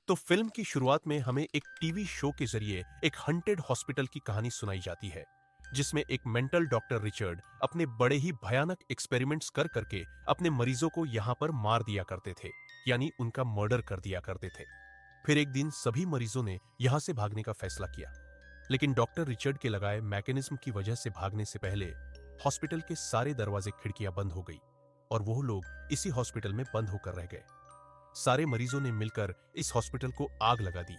तो फिल्म की शुरुआत में हमें एक टीवी शो के जरिए एक हंटेड हॉस्पिटल की कहानी सुनाई जाती है, जिसमें एक मेंटल डॉक्टर रिचर्ड अपने बड़े ही भयानक एक्सपेरिमेंट्स कर करके अपने मरीजों को यहाँ पर मार दिया करते थे, यानी उनका मर्डर कर दिया करते थे। फिर एक दिन सभी मरीजों ने यहाँ से भागने का फैसला किया, लेकिन डॉक्टर रिचर्ड के लगाए मैकेनिज्म की वजह से भागने से पहले हॉस्पिटल के सारे दरवाजे खिड़कियां बंद हो गई और वो लोग इसी हॉस्पिटल में बंद होकर रह गए। सारे मरीजों ने मिलकर इस हॉस्पिटल को आग लगा दी,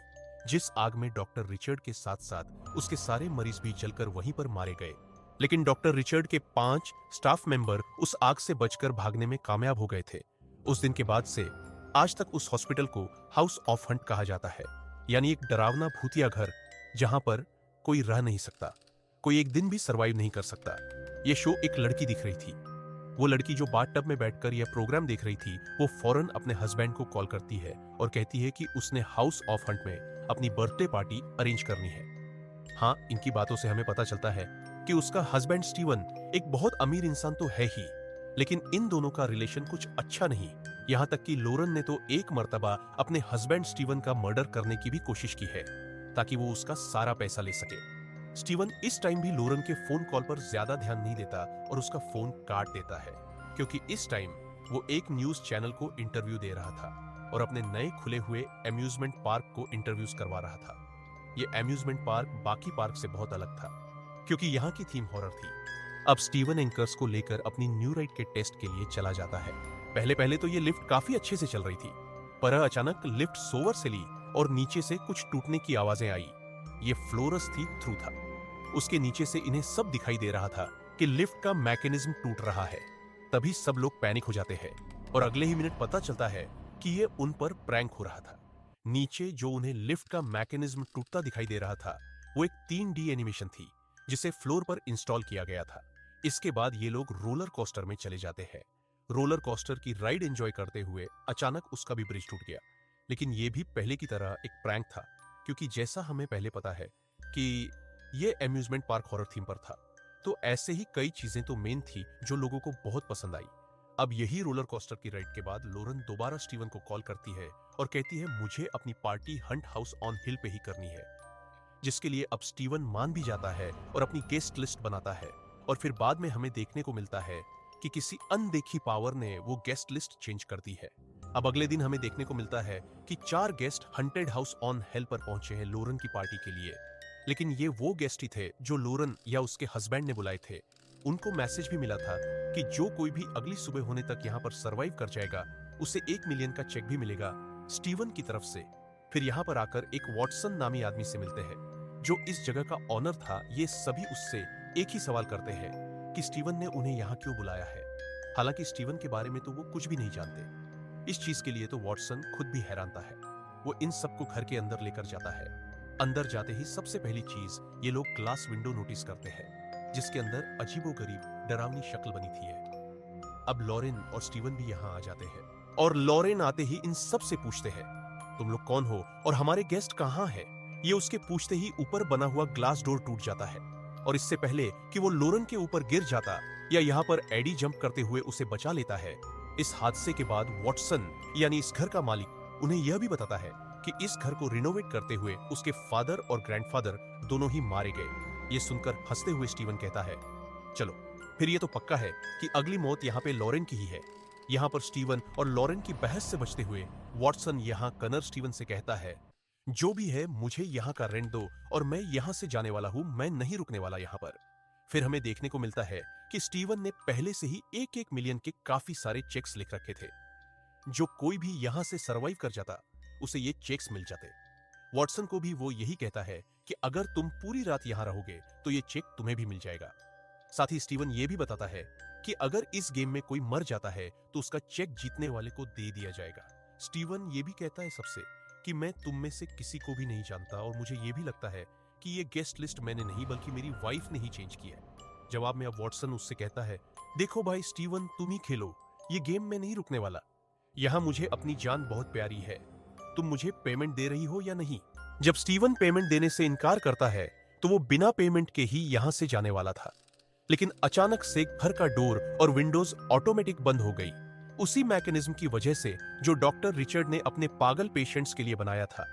जिस आग में डॉक्टर रिचर्ड के साथ साथ उसके सारे मरीज भी जलकर वहीं पर मारे गए। लेकिन डॉक्टर रिचर्ड के 5 स्टाफ मेंबर उस आग से बचकर भागने में कामयाब हो गए थे। उस दिन के बाद से आज तक उस हॉस्पिटल को हाउस ऑफ हंट कहा जाता है, यानी एक डरावना भूतिया घर जहां पर कोई रह नहीं सकता, कोई एक दिन भी सरवाइव नहीं कर सकता। यह शो एक लड़की दिख रही थी। वो लड़की जो बाथटब में बैठकर यह प्रोग्राम देख रही थी, वो फौरन अपने हस्बैंड को कॉल करती है और कहती है कि उसने हाउस ऑफ हंट में अपनी बर्थडे पार्टी अरेंज करनी है। हाँ, इनकी बातों से हमें पता चलता है कि उसका हस्बैंड स्टीवन एक बहुत अमीर इंसान तो है ही, लेकिन इन दोनों का रिलेशन कुछ अच्छा नहीं। यहाँ तक कि लोरन ने तो एक मर्तबा अपने हस्बैंड स्टीवन का मर्डर करने की भी कोशिश की है, ताकि वो उसका सारा पैसा ले सके। स्टीवन इस टाइम भी लोरन के फोन कॉल पर ज्यादा ध्यान नहीं देता और उसका फोन काट देता है, क्योंकि इस टाइम वो एक न्यूज चैनल को इंटरव्यू दे रहा था और अपने नए खुले हुए अम्यूजमेंट पार्क को इंटरव्यूज करवा रहा था। ये अम्यूजमेंट पार्क बाकी पार्क से बहुत अलग था, क्योंकि यहाँ की थीम हॉरर थी। अब स्टीवन एंकर्स को लेकर अपनी न्यू राइड के टेस्ट के लिए चला जाता है। पहले पहले तो ये लिफ्ट काफी अच्छे से चल रही थी, पर अचानक लिफ्ट सोवर से ली और नीचे से कुछ टूटने की आवाजें आई। ये फ्लोरस थी थ्रू था। उसके नीचे से इन्हें सब दिखाई दे रहा था कि लिफ्ट का मैकेनिज्म टूट रहा है। तभी सब लोग पैनिक हो जाते हैं और अगले ही मिनट पता चलता है कि ये उन पर प्रैंक हो रहा था। नीचे जो उन्हें लिफ्ट का मैकेनिज्म टूटता दिखाई दे रहा था, वो एक 3D एनिमेशन थी, जिसे फ्लोर पर इंस्टॉल किया गया था। इसके बाद ये लोग रोलर कोस्टर में चले जाते हैं। रोलर कोस्टर की राइड एंजॉय करते हुए अचानक उसका भी ब्रिज टूट गया। लेकिन ये भी पहले की तरह एक प्रैंक था, क्योंकि जैसा हमें पहले पता है कि ये अम्यूजमेंट पार्क हॉरर थीम पर था, तो ऐसे ही कई चीजें तो मेन थी जो लोगों को बहुत पसंद आई। अब यही रोलर कोस्टर की राइड के बाद लोरन दोबारा स्टीवन को कॉल करती है और कहती है मुझे अपनी पार्टी हंट हाउस ऑन हिल पे ही करनी है, जिसके लिए अब स्टीवन मान भी जाता है और अपनी गेस्ट लिस्ट बनाता है। और फिर बाद में हमें देखने को मिलता है कि किसी अनदेखी पावर ने वो गेस्ट लिस्ट चेंज कर दी है। अब अगले दिन हमें देखने को मिलता है कि 4 guest hunted house on hill पर पहुंचे हैं लोरन की पार्टी के लिए। लेकिन ये वो गेस्ट ही थे जो लोरन या उसके हस्बैंड ने बुलाए थे। उनको मैसेज भी मिला था कि जो कोई भी अगली सुबह होने तक यहाँ पर सरवाइव कर जाएगा, उसे 1 मिलियन का चेक भी मिलेगा स्टीवन की तरफ से। फिर यहाँ पर आकर एक वॉटसन नामी आदमी से मिलते हैं, जो इस जगह का ऑनर था। ये सभी उससे एक ही सवाल करते हैं कि स्टीवन ने उन्हें यहाँ क्यों बुलाया है। हालांकि स्टीवन के बारे में तो वो कुछ भी नहीं जानते। इस चीज के लिए तो वॉटसन खुद भी हैरानता है। वो इन सबको घर के अंदर लेकर जाता है। अंदर जाते ही सबसे पहली चीज ये लोग ग्लास विंडो नोटिस करते हैं, जिसके अंदर अजीबोगरीब डरावनी शक्ल बनी थी है। अब लॉरेन और स्टीवन भी यहाँ आ जाते हैं और लॉरेन आते ही इन सब से पूछते हैं तुम लोग कौन हो और हमारे गेस्ट कहाँ है। ये उसके पूछते ही ऊपर बना हुआ ग्लास डोर टूट जाता है और इससे पहले कि वो लोरन के ऊपर गिर जाता या यहाँ पर एडी जंप करते हुए उसे बचा लेता है, इस हादसे के बाद वॉटसन यानी इस घर का मालिक उन्हें यह भी बताता है कि इस घर को रिनोवेट करते हुए उसके फादर और ग्रैंडफादर दोनों ही मारे गए। ये सुनकर हंसते हुए स्टीवन कहता है चलो फिर ये तो पक्का है कि अगली मौत यहाँ पे लॉरेन की ही है। यहाँ पर स्टीवन और लॉरेन की बहस से बचते हुए वॉटसन यहाँ कनर स्टीवन से कहता है जो भी है मुझे यहाँ का रेंट दो और मैं यहाँ से जाने वाला हूँ, मैं नहीं रुकने वाला यहाँ पर। फिर हमें देखने को मिलता है कि स्टीवन ने पहले से ही 1-1 मिलियन के काफी सारे चेक्स लिख रखे थे। जो कोई भी यहाँ से सरवाइव कर जाता उसे ये चेक्स मिल जाते। वॉटसन को भी वो यही कहता है कि अगर तुम पूरी रात यहाँ रहोगे तो ये चेक तुम्हें भी मिल जाएगा। साथ ही स्टीवन ये भी बताता है कि अगर इस गेम में कोई मर जाता है तो उसका चेक जीतने वाले को दे दिया जाएगा। स्टीवन ये भी कहता है सबसे कि मैं तुम में से किसी को भी नहीं जानता और मुझे ये भी लगता है कि ये गेस्ट लिस्ट मैंने नहीं बल्कि मेरी वाइफ ने ही चेंज की है। जवाब में अब वॉटसन उससे कहता है देखो भाई स्टीवन, तुम ही खेलो, ये गेम में नहीं रुकने वाला। यहाँ मुझे अपनी जान बहुत प्यारी है, तुम मुझे पेमेंट दे रही हो या नहीं। जब स्टीवन पेमेंट देने से इनकार करता है तो वो बिना पेमेंट के ही यहाँ से जाने वाला था, लेकिन अचानक से घर का डोर और विंडोज ऑटोमेटिक बंद हो गई उसी मैकेनिज्म की वजह से जो डॉक्टर रिचर्ड ने अपने पागल पेशेंट्स के लिए बनाया था।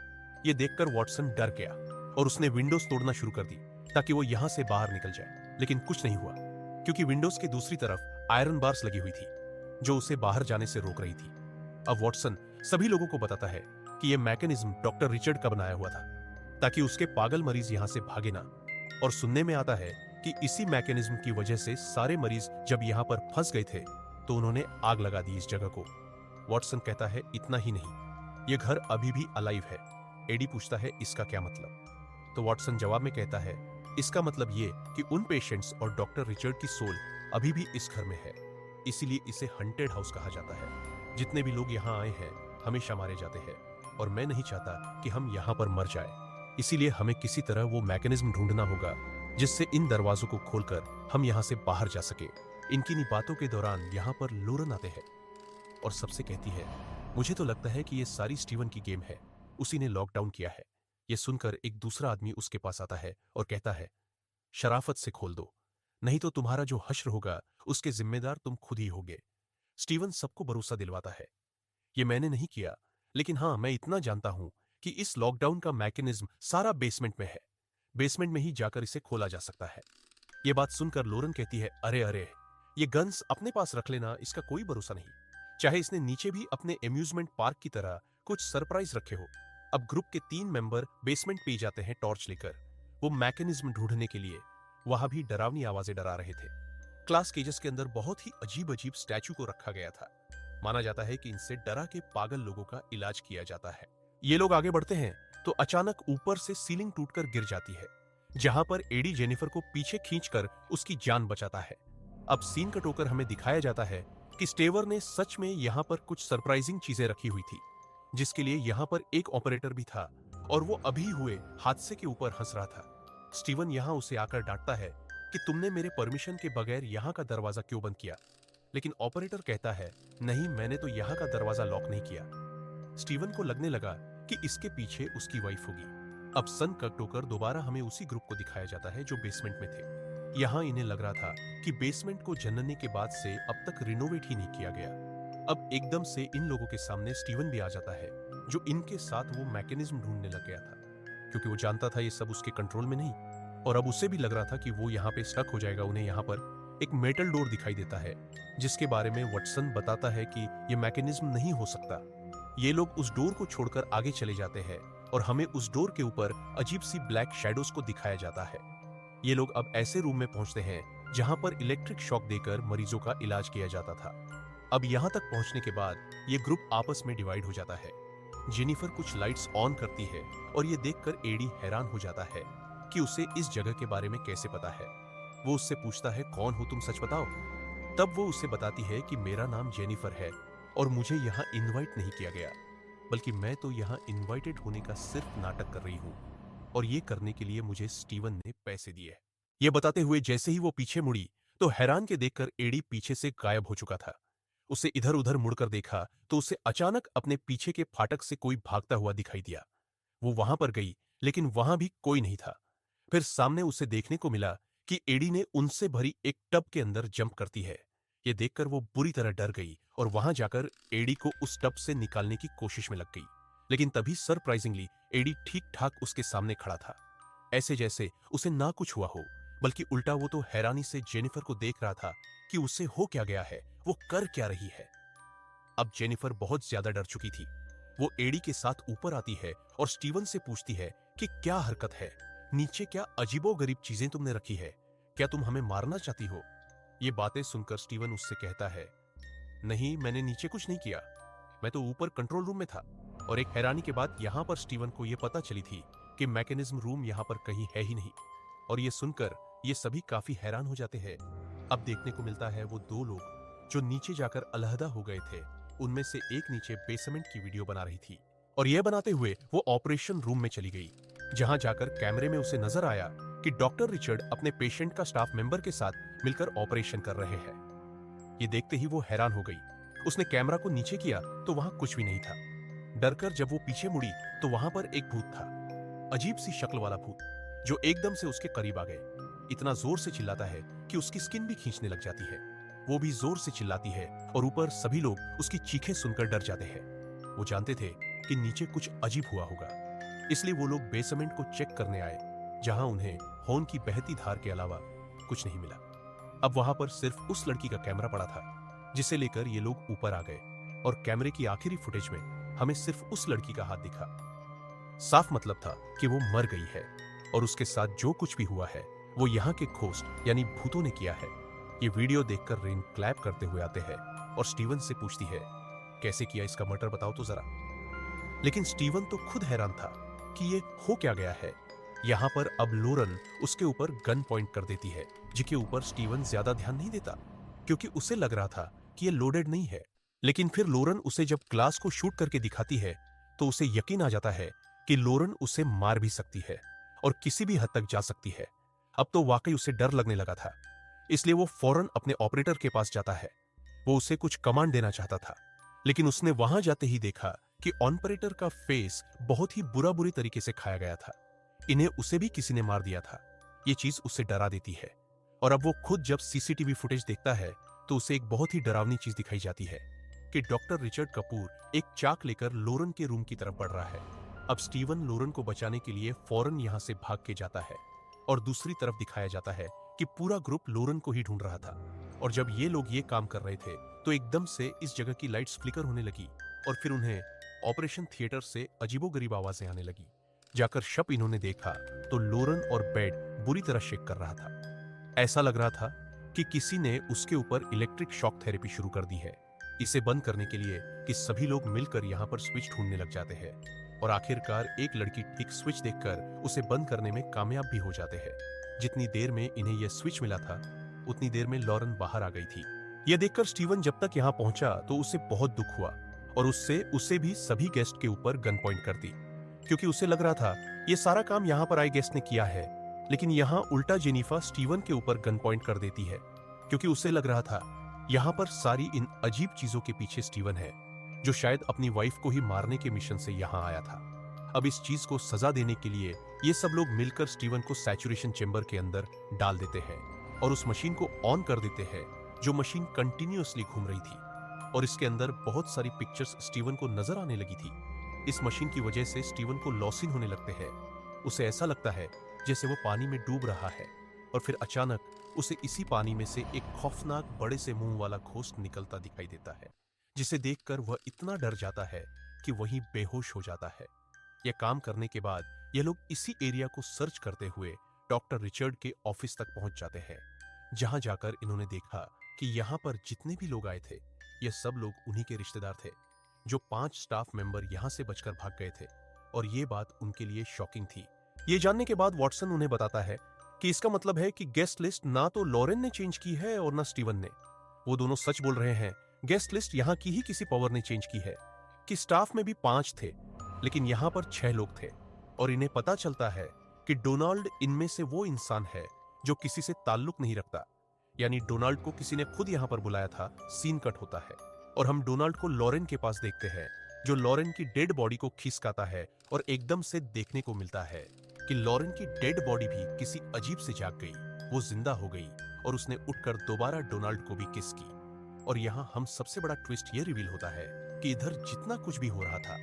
ये देखकर वॉटसन डर गया और उसने विंडोज तोड़ना शुरू कर दी ताकि वो यहां से बाहर निकल जाए, लेकिन कुछ नहीं हुआ क्योंकि विंडोज के दूसरी तरफ आयरन बार्स लगी हुई थी जो उसे बाहर जाने से रोक रही थी। अब वॉटसन सभी लोगों को बताता है कि यह मैकेनिज्म डॉक्टर रिचर्ड का बनाया हुआ था ताकि उसके पागल मरीज यहां से भागे ना। और सुनने में आता है कि इसी मैकेनिज्म की वजह से सारे मरीज जब यहां पर फंस गए थे तो उन्होंने आग लगा दी इस जगह को। वॉटसन कहता है इतना ही नहीं, यह घर अभी भी अलाइव है। एडी पूछता है इसका क्या मतलब? तो वॉटसन जवाब में कहता है इसका मतलब ये कि उन पेशेंट्स और डॉक्टर रिचर्ड की सोल अभी भी इस घर में है, इसीलिए इसे हंटेड हाउस कहा जाता है। जितने भी लोग यहाँ आए हैं हमेशा मारे जाते हैं और मैं नहीं चाहता कि हम यहाँ पर मर जाए, इसीलिए हमें किसी तरह वो मैकेनिज्म ढूंढना होगा जिससे इन दरवाजों को खोलकर हम यहाँ से बाहर जा सके। इनकी बातों के दौरान यहाँ पर लोरन आते हैं और सबसे कहती है मुझे तो लगता है कि ये सारी स्टीवन की गेम है, उसी ने लॉकडाउन किया है। ये सुनकर एक दूसरा आदमी उसके पास आता है और कहता है शराफत से खोल दो, नहीं तो तुम्हारा जो हश्र होगा उसके जिम्मेदार तुम खुद ही होगे। स्टीवन सबको भरोसा दिलवाता है ये मैंने नहीं किया, लेकिन हाँ मैं इतना जानता हूं कि इस लॉकडाउन का मैकेनिज्म सारा बेसमेंट में है, बेसमेंट में ही जाकर इसे खोला जा सकता है। ये बात सुनकर लोरन कहती है अरे अरे, ये गन्स अपने पास रख लेना, इसका कोई भरोसा नहीं, चाहे इसने नीचे भी अपने एम्यूजमेंट पार्क की तरह कुछ सरप्राइज रखे हो। अब ग्रुप के 3 मेंबर बेसमेंट पे जाते हैं टॉर्च लेकर वो मैकेनिज्म ढूंढने के लिए। वहां भी डरावनी आवाजें डरा रहे थे। क्लास केजेस के अंदर बहुत ही अजीब अजीब स्टैचू को रखा गया था। माना जाता है कि इनसे डरा के पागल लोगों का इलाज किया जाता है। ये लोग आगे बढ़ते हैं तो अचानक ऊपर से सीलिंग टूटकर गिर जाती है, जहां पर एडी जेनिफर को पीछे खींचकर उसकी जान बचाता है। अब सीन कट होकर हमें दिखाया जाता है कि स्टेवर ने सच में यहाँ पर कुछ सरप्राइजिंग चीजें रखी हुई थी, जिसके लिए यहाँ पर एक ऑपरेटर भी था और वो अभी हुए हादसे के ऊपर हंस रहा था। स्टीवन यहाँ उसे आकर डांटता है कि तुमने मेरे परमिशन के बगैर यहाँ का दरवाजा क्यों बंद किया, लेकिन ऑपरेटर कहता है नहीं मैंने तो यहाँ का दरवाजा लॉक नहीं किया। स्टीवन को लगने लगा कि इसके पीछे उसकी वाइफ होगी। अब सन कट होकर दोबारा हमें उसी ग्रुप को दिखाया जाता है जो बेसमेंट में थे। यहाँ इन्हें लग रहा था कि बेसमेंट को जनने के बाद से अब तक रिनोवेट ही नहीं किया गया। अब एकदम से इन लोगों के सामने स्टीवन भी आ जाता है जो इनके साथ वो मैकेनिज्म ढूंढने लग गया था, क्योंकि वो जानता था ये सब उसके कंट्रोल में नहीं। और अब उसे भी लग रहा था कि वो यहाँ पे स्टक हो जाएगा। उन्हें यहाँ पर एक मेटल डोर दिखाई देता है जिसके बारे में वॉटसन बताता है कि ये मैकेनिज्म नहीं हो सकता। ये लोग उस डोर को छोड़कर आगे चले जाते हैं और हमें उस डोर के ऊपर अजीब सी ब्लैक शैडोज को दिखाया जाता है। ये लोग अब ऐसे रूम में पहुंचते हैं जहां पर इलेक्ट्रिक शॉक देकर मरीजों का इलाज किया जाता था। अब यहां तक पहुंचने के बाद ये ग्रुप आपस में डिवाइड हो जाता है। जेनिफर कुछ लाइट्स ऑन करती है और ये देखकर एडी हैरान हो जाता है कि उसे इस जगह के बारे में कैसे पता है। वो उससे पूछता है कौन हो तुम, सच बताओ। तब वो उसे बताती है कि मेरा नाम जेनिफर है और मुझे यहाँ इनवाइट नहीं किया गया, बल्कि मैं तो यहाँ इनवाइटेड होने का सिर्फ नाटक कर रही हूँ और ये करने के लिए मुझे स्टीवन ने पैसे दिए। ये बताते हुए जैसे ही वो पीछे मुड़ी तो हैरान के देखकर एडी पीछे से गायब हो चुका था। उसे इधर उधर मुड़कर देखा तो उसे अचानक अपने पीछे के फाटक से कोई भागता हुआ दिखाई दिया। वो वहां पर गई लेकिन वहां भी कोई नहीं था। फिर सामने उसे देखने को मिला कि एडी ने उनसे भरी एक टब के अंदर जंप करती है। ये देखकर वो बुरी तरह डर गई और वहां जाकर एडी को उस टब से निकालने की कोशिश में लग गई। लेकिन तभी सरप्राइजिंगली एडी ठीक ठाक उसके सामने खड़ा था, ऐसे जैसे उसे ना कुछ हुआ हो, बल्कि उल्टा वो तो हैरानी से जेनिफर को देख रहा था कि उसे हो क्या गया है, वो कर क्या रही है। अब जेनिफर बहुत ज्यादा डर चुकी थी। वो एडी के साथ ऊपर आती है और स्टीवन से पूछती है कि क्या हरकत है, नीचे क्या अजीबोगरीब चीजें तुमने रखी है, क्या तुम हमें मारना चाहती हो? ये बातें सुनकर स्टीवन उससे कहता है नहीं मैंने नीचे कुछ नहीं किया, मैं तो ऊपर कंट्रोल रूम में था। और एक हैरानी के बाद यहाँ पर स्टीवन को यह पता चली थी कि मैकेनिज्म रूम यहाँ पर कहीं है ही नहीं। और ये सुनकर ये सभी काफी हैरान हो जाते हैं। अब देखने को मिलता है वो 2 लोग जो नीचे जाकर अलहदा हो गए थे, उनमें से एक नीचे बेसमेंट की वीडियो बना रही थी और यह बनाते हुए वो ऑपरेशन रूम में चली गई, जहां जाकर कैमरे में उसे नजर आया कि डॉक्टर रिचर्ड अपने पेशेंट का स्टाफ मेंबर के साथ मिलकर ऑपरेशन कर रहे हैं। ये देखते ही वो हैरान हो गई। उसने कैमरा को नीचे किया तो वहां कुछ भी नहीं था। डरकर जब वो पीछे मुड़ी तो वहां पर एक भूत था, अजीब सी शक्ल वाला भूत, जो एकदम से उसके करीब आ गए। इतना जोर से चिल्लाता है कि उसकी स्किन भी खींचने लग जाती है। वो भी जोर से चिल्लाती है और ऊपर सभी लोग उसकी चीखें सुनकर डर जाते हैं। वो जानते थे कि नीचे कुछ अजीब हुआ होगा, इसलिए वो लोग बेसमेंट को चेक करने आए, जहां उन्हें हॉर्न की बहती धार के अलावा कुछ नहीं मिला। अब वहां पर सिर्फ उस लड़की का कैमरा पड़ा था, जिसे लेकर ये लोग ऊपर आ गए और कैमरे की आखिरी फुटेज में हमें सिर्फ उस लड़की का हाथ दिखा। साफ मतलब था कि वो मर गई है और उसके साथ जो कुछ भी हुआ है वो यहाँ के घोस्ट यानी भूतों ने किया है। ये वीडियो देखकर रेन क्लैप करते हुए आते हैं और स्टीवन से पूछती है, कैसे किया इसका मर्डर बताओ तो जरा। लेकिन स्टीवन तो खुद हैरान था कि ये हो क्या गया है। यहाँ पर अब लोरन उसके ऊपर गन पॉइंट कर देती है, जिसके ऊपर स्टीवन ज्यादा ध्यान नहीं देता क्योंकि उसे लग रहा था कि ये लोडेड नहीं है। लेकिन फिर लोरन उसे जब ग्लास को शूट करके दिखाती है तो उसे यकीन आ जाता है कि लोरन उसे मार भी सकती है और किसी भी हद तक जा सकती है। अब तो वाकई उसे डर लगने लगा था, इसलिए वो फौरन अपने ऑपरेटर के पास जाता है। वो उसे कुछ कमांड देना चाहता था, लेकिन उसने वहां जाते ही देखा कि ऑपरेटर का फेस बहुत ही बुरी तरीके से खाया गया था। इन्हें उसे भी किसी ने मार दिया था। ये चीज उसे डरा देती है और अब वो खुद जब सीसीटीवी फुटेज देखता है तो उसे एक बहुत ही डरावनी चीज दिखाई जाती है कि डॉक्टर रिचर्ड कपूर एक चाक लेकर लोरन के रूम की तरफ बढ़ रहा है। अब स्टीवन लोरन को बचाने के लिए फौरन यहां से भाग के जाता है और दूसरी तरफ दिखाया जाता है कि पूरा ग्रुप लोरन को ही ढूंढ रहा था। और जब ये लोग ये काम कर रहे थे तो एकदम से इस जगह की लाइट्स फ्लिकर होने लगी और फिर उन्हें ऑपरेशन थिएटर से अजीबोगरीब आवाजें आने लगी। जाकर शब इन्होंने देखा तो लोरन और बेड बुरी तरह शेक कर रहा था। ऐसा लग रहा था कि किसी ने उसके ऊपर इलेक्ट्रिक शॉक थेरेपी शुरू कर दी है। इसे बंद करने के लिए कि सभी लोग मिलकर यहाँ पर स्विच ढूंढने लग जाते हैं और आखिरकार एक लड़की ठीक स्विच देखकर उसे बंद करने में कामयाब भी हो जाते हैं। जितनी देर में इन्हें यह स्विच मिला था उतनी देर में लॉरेन बाहर आ गई थी। यह देखकर स्टीवन जब तक यहाँ पहुंचा तो उसे बहुत दुख हुआ और उसे भी सभी गेस्ट के ऊपर गन पॉइंट कर दी, क्योंकि उसे लग रहा था ये सारा काम यहाँ पर आए गेस्ट ने किया है। लेकिन यहाँ उल्टा जेनिफा स्टीवन के ऊपर गन पॉइंट कर देती है, क्योंकि उसे लग रहा था यहाँ पर सारी इन अजीब चीजों के पीछे स्टीवन है, जो शायद अपनी वाइफ को ही मारने के मिशन से यहाँ आया था। अब इस चीज को सजा देने के लिए ये सब लोग मिलकर स्टीवन को सैचुरेशन चेंबर के अंदर डाल देते हैं और उस मशीन को ऑन कर देते हैं, जो मशीन कंटिन्यूअसली घूम रही थी और इसके अंदर बहुत सारी पिक्चर्स स्टीवन को नजर आने लगी थी। इस मशीन की वजह से स्टीवन को लॉसिन होने लगते हैं। उसे ऐसा लगता है जैसे वो पानी में डूब रहा है और फिर अचानक उसे इसी पानी में से एक खौफनाक बड़े से मुंह वाला घोस्ट निकलता दिखाई देता है, जिसे देखकर वह इतना डर जाता है कि वहीं बेहोश हो जाता है। यह काम करने के बाद ये लोग इसी एरिया को सर्च करते हुए डॉक्टर रिचर्ड के ऑफिस तक पहुंच जाते हैं, जहां जाकर इन्होंने देखा कि यहाँ पर जितने भी लोग आए थे ये सब लोग उन्हीं के रिश्तेदार थे। जो 5 स्टाफ मेंबर यहाँ से बचकर भाग गए थे और ये बात उनके लिए शॉकिंग थी। ये जानने के बाद वॉटसन उन्हें बताता है कि इसका मतलब है कि गेस्ट लिस्ट ना तो लॉरेन ने चेंज की है और ना स्टीवन ने। वो दोनों सच बोल रहे हैं। गेस्ट लिस्ट यहाँ की ही किसी पावर ने चेंज की है कि स्टाफ में भी 5 थे, लेकिन यहाँ पर 6 लोग थे और इन्हें पता चलता है कि डोनाल्ड इनमें से वो इंसान है जो किसी से ताल्लुक नहीं रखता। यानी डोनाल्ड को किसी ने खुद यहाँ पर बुलाया था। सीन कट होता है और हम डोनाल्ड को लॉरेन के पास देखते हैं, जो लॉरेन की डेड बॉडी को खिसकाता है और एकदम से देखने को मिलता है कि लॉरेन की डेड बॉडी भी किसी अजीब से जाग गई। वो जिंदा हो गई और उसने उठकर दोबारा डोनाल्ड को भी किस की। और यहाँ हम सबसे बड़ा ट्विस्ट ये रिवील होता है कि इधर जितना कुछ भी हो रहा था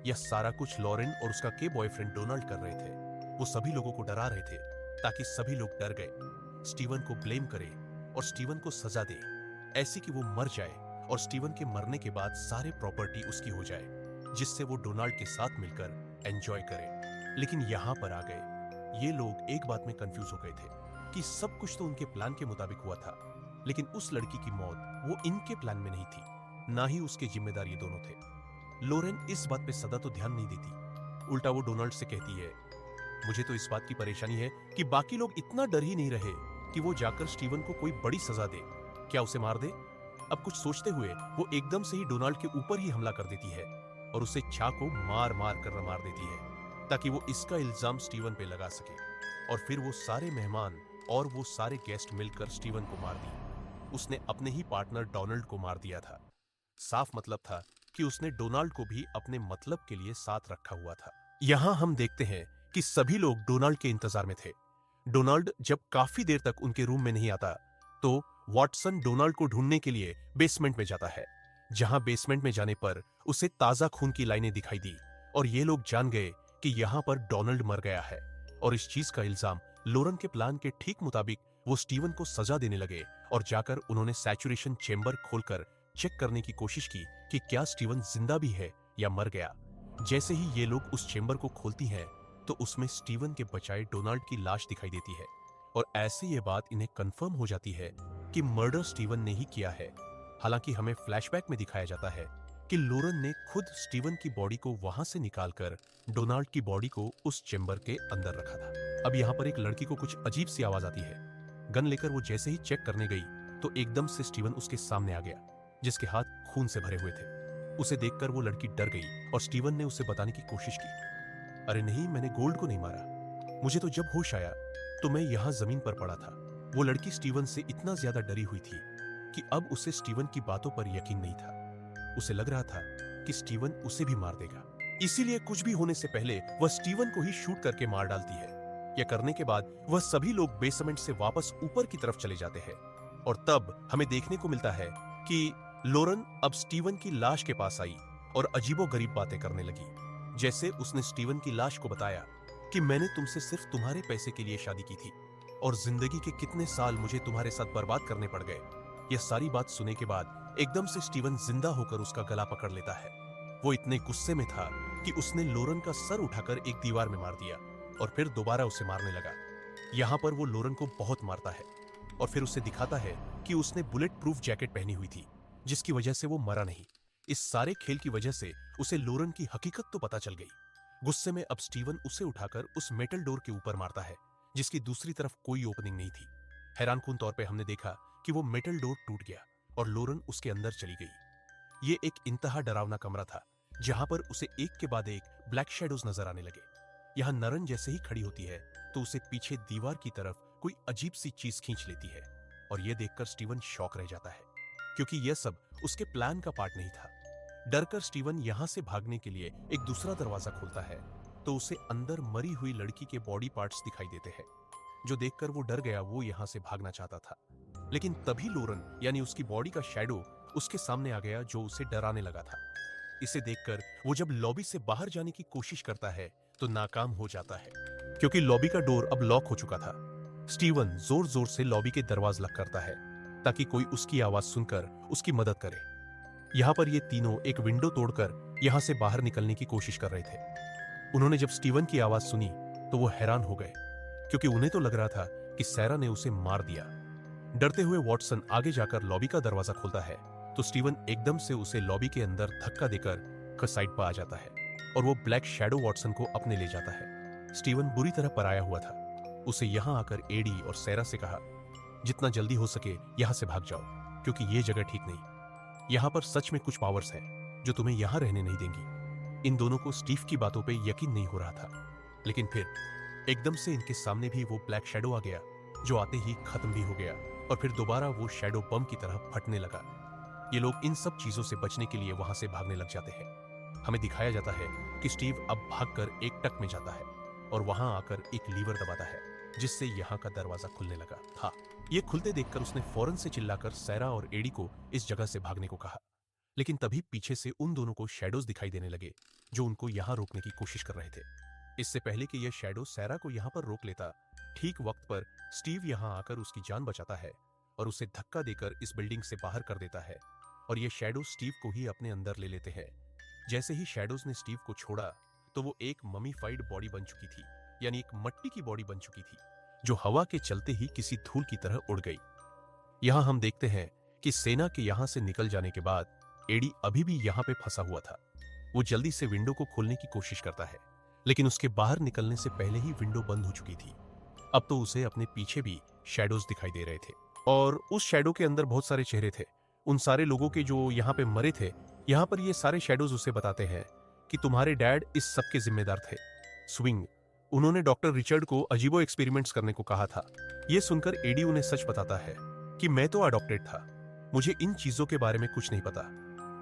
यह सारा कुछ लॉरेन और उसका के बॉयफ्रेंड डोनाल्ड कर रहे थे। वो सभी लोगों को डरा रहे थे ताकि सभी लोग डर गए, स्टीवन को ब्लेम करे और स्टीवन को सजा दे, ऐसी कि वो मर जाए और स्टीवन के मरने के बाद सारे प्रॉपर्टी उसकी हो जाए, जिससे वो डोनाल्ड के साथ मिलकर एंजॉय करे। लेकिन यहाँ पर आ गए ये लोग एक बात में कंफ्यूज हो गए थे कि सब कुछ तो उनके प्लान के मुताबिक हुआ था, लेकिन उस लड़की की मौत वो इनके प्लान में नहीं थी, ना ही उसके जिम्मेदार ये दोनों थे। लोरेन इस बात पे सदा तो ध्यान नहीं देती, उल्टा वो डोनाल्ड से कहती है, मुझे तो इस बात की परेशानी है कि बाकी लोग इतना डर ही नहीं रहे कि वो जाकर स्टीवन को कोई बड़ी सजा दे, क्या उसे मार दे। अब कुछ सोचते हुए वो एकदम से ही डोनाल्ड के ऊपर ही हमला कर देती है और उसे चाकू मार मार कर मार देती है ताकि वो इसका इल्जाम स्टीवन पे लगा सके। और फिर वो सारे मेहमान और वो सारे गेस्ट मिलकर स्टीवन को मार दी। उसने अपने ही पार्टनर डोनाल्ड को मार दिया था। साफ मतलब था कि उसने डोनाल्ड को भी अपने मतलब के लिए साथ रखा हुआ था। यहां हम देखते हैं कि सभी लोग डोनाल्ड के इंतजार में थे। डोनाल्ड जब काफी देर तक उनके रूम में नहीं आता तो वॉटसन डोनाल्ड को ढूंढने के लिए बेसमेंट में जाता है, जहां बेसमेंट में जाने पर उसे ताजा खून की लाइनें दिखाई दी और ये लोग जान गए कि यहां पर डोनाल्ड मर गया है। और इस चीज का इल्जाम लोरन के प्लान के ठीक मुताबिक वो स्टीवन को सजा देने लगे और जाकर उन्होंने सैचुरेशन चेंबर खोलकर चेक करने की कोशिश की कि क्या स्टीवन जिंदा भी है या मर गया। जैसे ही ये लोग उस चेंबर को खोलती हैं तो उसमें स्टीवन के बचाए डोनाल्ड की लाश दिखाई देती है और ऐसे ये बात इन्हें कंफर्म हो जाती है कि मर्डर स्टीवन ने ही किया है। हालांकि हमें फ्लैशबैक में दिखाया जाता है कि लोरन ने खुद स्टीवन की बॉडी को वहां से निकालकर डोनाल्ड की बॉडी को उस चेंबर के अंदर रखा था। अब यहाँ पर एक लड़की को कुछ अजीब सी आवाज आती है। गन लेकर वो जैसे ही चेक करने गई तो एकदम से स्टीवन उसके सामने आ गया, जिसके हाथ खून से भरे हुए थे। उसे देखकर वो लड़की डर गई और स्टीवन ने उसे बताने की कोशिश की, अरे नहीं, मैंने गोल्ड को नहीं मारा, मुझे तो जब होश आया तो मैं यहाँ जमीन पर पड़ा था। वो लड़की स्टीवन से इतना ज्यादा डरी हुई थी कि अब उसे स्टीवन की बातों पर यकीन नहीं था। उसे लग रहा था कि स्टीवन उसे भी मार देगा, इसीलिए कुछ भी होने से पहले वह स्टीवन को ही शूट करके मार डालती है। यह करने के बाद वह सभी लोग बेसमेंट से वापस ऊपर की तरफ चले जाते हैं और तब हमें देखने को मिलता है कि लोरन अब स्टीवन की लाश के पास आई और अजीबोगरीब बातें करने लगी। जैसे उसने स्टीवन की लाश को बताया कि मैंने तुमसे सिर्फ तुम्हारे पैसे के लिए शादी की थी और जिंदगी के कितने साल मुझे तुम्हारे साथ बर्बाद करने पड़ गए। यह सारी बात सुनने के बाद एकदम से स्टीवन जिंदा होकर उसका गला पकड़ लेता है। वो इतने गुस्से में था कि उसने लोरन का सर उठाकर एक दीवार में मार दिया और फिर दोबारा उसे मारने लगा। यहाँ पर वो लोरन को बहुत मारता है और फिर उसे दिखाता है कि उसने बुलेट प्रूफ जैकेट पहनी हुई थी, जिसकी वजह से वो मरा नहीं। इस सारे खेल की वजह से उसे लोरन की हकीकत तो पता चल गई। गुस्से में अब स्टीवन उसे उठाकर उस मेटल डोर के ऊपर मारता है, जिसकी दूसरी तरफ कोई ओपनिंग नहीं थी। हैरानकुन तौर पे हमने देखा कि वो मेटल डोर टूट गया और लोरन उसके अंदर चली गई। ये एक इंतहा डरावना कमरा था, जहां पर उसे एक के बाद एक ब्लैक शैडोज नजर आने लगे। यहाँ नरन जैसे ही खड़ी होती है तो उसे पीछे दीवार की तरफ कोई अजीब सी चीज खींच लेती है और यह देखकर स्टीवन शॉक रह जाता है, क्योंकि यह सब उसके प्लान का पार्ट नहीं था। डरकर स्टीवन यहां से भागने के लिए एक दूसरा दरवाजा खोलता है तो उसे अंदर मरी हुई लड़की के बॉडी पार्ट्स दिखाई देते हैं, जो देखकर वो डर गया। वो यहां से भागना चाहता था, लेकिन तभी लोरन यानी उसकी बॉडी का शैडो उसके सामने आ गया, जो उसे डराने लगा था। इसे देखकर वो जब लॉबी से बाहर जाने की कोशिश करता है तो नाकाम हो जाता है, क्योंकि लॉबी का डोर अब लॉक हो चुका था। स्टीवन जोर जोर से लॉबी के दरवाजे लॉक करता है ताकि कोई उसकी आवाज सुनकर उसकी मदद करे। यहाँ पर ये तीनों एक विंडो तोड़कर यहाँ से बाहर निकलने की कोशिश कर रहे थे। उन्होंने जब स्टीवन की आवाज सुनी तो वो हैरान हो गए, क्योंकि उन्हें तो लग रहा था कि सैरा ने उसे मार दिया। डरते हुए वॉटसन आगे जाकर लॉबी का दरवाजा खोलता है तो स्टीवन एकदम से उसे लॉबी के अंदर धक्का देकर साइड पर आ जाता है और वो ब्लैक शैडो वॉटसन को अपने ले जाता है। स्टीवन बुरी तरह पराया हुआ था। उसे यहाँ आकर एडी और सैरा से कहा, जितना जल्दी हो सके यहाँ से भाग जाओ, क्योंकि ये जगह ठीक नहीं। यहाँ पर सच में कुछ पावर्स हैं जो तुम्हें यहाँ रहने नहीं देंगी। इन दोनों को स्टीव की बातों पे यकीन नहीं हो रहा था, लेकिन फिर एकदम से इनके सामने भी वो ब्लैक शैडो आ गया, जो आते ही खत्म भी हो गया और फिर दोबारा वो शैडो बम की तरह फटने लगा। ये लोग इन सब चीजों से बचने के लिए वहां से भागने लग जाते हैं। हमें दिखाया जाता है कि स्टीव अब भागकर एक टक में जाता है और वहां आकर एक लीवर दबाता है, जिससे यहाँ का दरवाजा खुलने लगा था। ये खुलते देखकर उसने फौरन से चिल्लाकर सैरा और एडी को इस जगह से भागने को कहा, लेकिन तभी पीछे से उन दोनों को शैडोज दिखाई देने लगे, जो उनको यहाँ रोकने की कोशिश कर रहे थे। इससे पहले कि यह शैडो सैरा को यहाँ पर रोक लेता, ठीक वक्त पर स्टीव यहाँ आकर उसकी जान बचाता है और उसे धक्का देकर इस बिल्डिंग से बाहर कर देता है और ये शैडो स्टीव को ही अपने अंदर ले लेते हैं। जैसे ही शैडोज ने स्टीव को छोड़ा तो वो एक ममीफाइड बॉडी बन चुकी थी, यानी एक मट्टी की बॉडी बन चुकी थी, जो हवा के चलते ही किसी धूल की तरह उड़ गई। यहां हम देखते हैं कि सेना के यहां से निकल जाने के बाद एडी अभी भी यहां पे फंसा हुआ था। वो जल्दी से विंडो को खोलने की कोशिश करता है, लेकिन उसके बाहर निकलने से पहले ही विंडो बंद हो चुकी थी। अब तो उसे अपने पीछे भी शैडोज दिखाई दे रहे थे और उस शैडो के अंदर बहुत सारे चेहरे थे, उन सारे लोगों के जो यहाँ पे मरे थे। यहाँ पर ये सारे शैडोज उसे बताते हैं कि तुम्हारे डैड इस सब के जिम्मेदार थे। स्विंग, उन्होंने डॉक्टर रिचर्ड को अजीबो एक्सपेरिमेंट्स करने को कहा था। ये सुनकर एडी उन्हें सच बताता है कि मैं तो अडॉप्टेड था, मुझे इन चीजों के बारे में कुछ नहीं पता।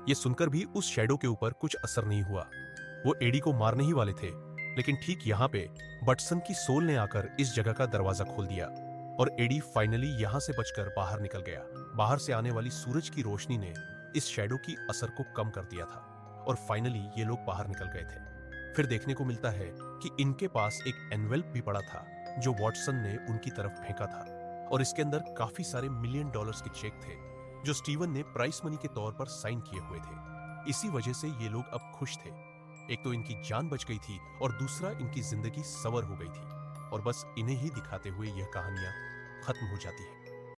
ये सुनकर भी उस शैडो के ऊपर कुछ असर नहीं हुआ। वो एडी को मारने ही वाले थे, लेकिन ठीक यहाँ पे बटसन की सोल ने आकर इस जगह का दरवाजा खोल दिया और एडी फाइनली यहां से बचकर बाहर निकल गया। बाहर से आने वाली सूरज की रोशनी ने इस शैडो की असर को कम कर दिया था और फाइनली ये लोग बाहर निकल गए थे। फिर देखने को मिलता है कि इनके पास एक एनवेल्प भी पड़ा था जो वॉटसन ने उनकी तरफ फेंका था और इसके अंदर काफी सारे $1 मिलियन के चेक थे जो स्टीवन ने प्राइस मनी के तौर पर साइन किए हुए थे। इसी वजह से ये लोग अब खुश थे। एक तो इनकी जान बच गई थी और दूसरा इनकी जिंदगी सवर हो गई थी और बस इन्हें ही दिखाते हुए यह कहानियां खत्म हो जाती है।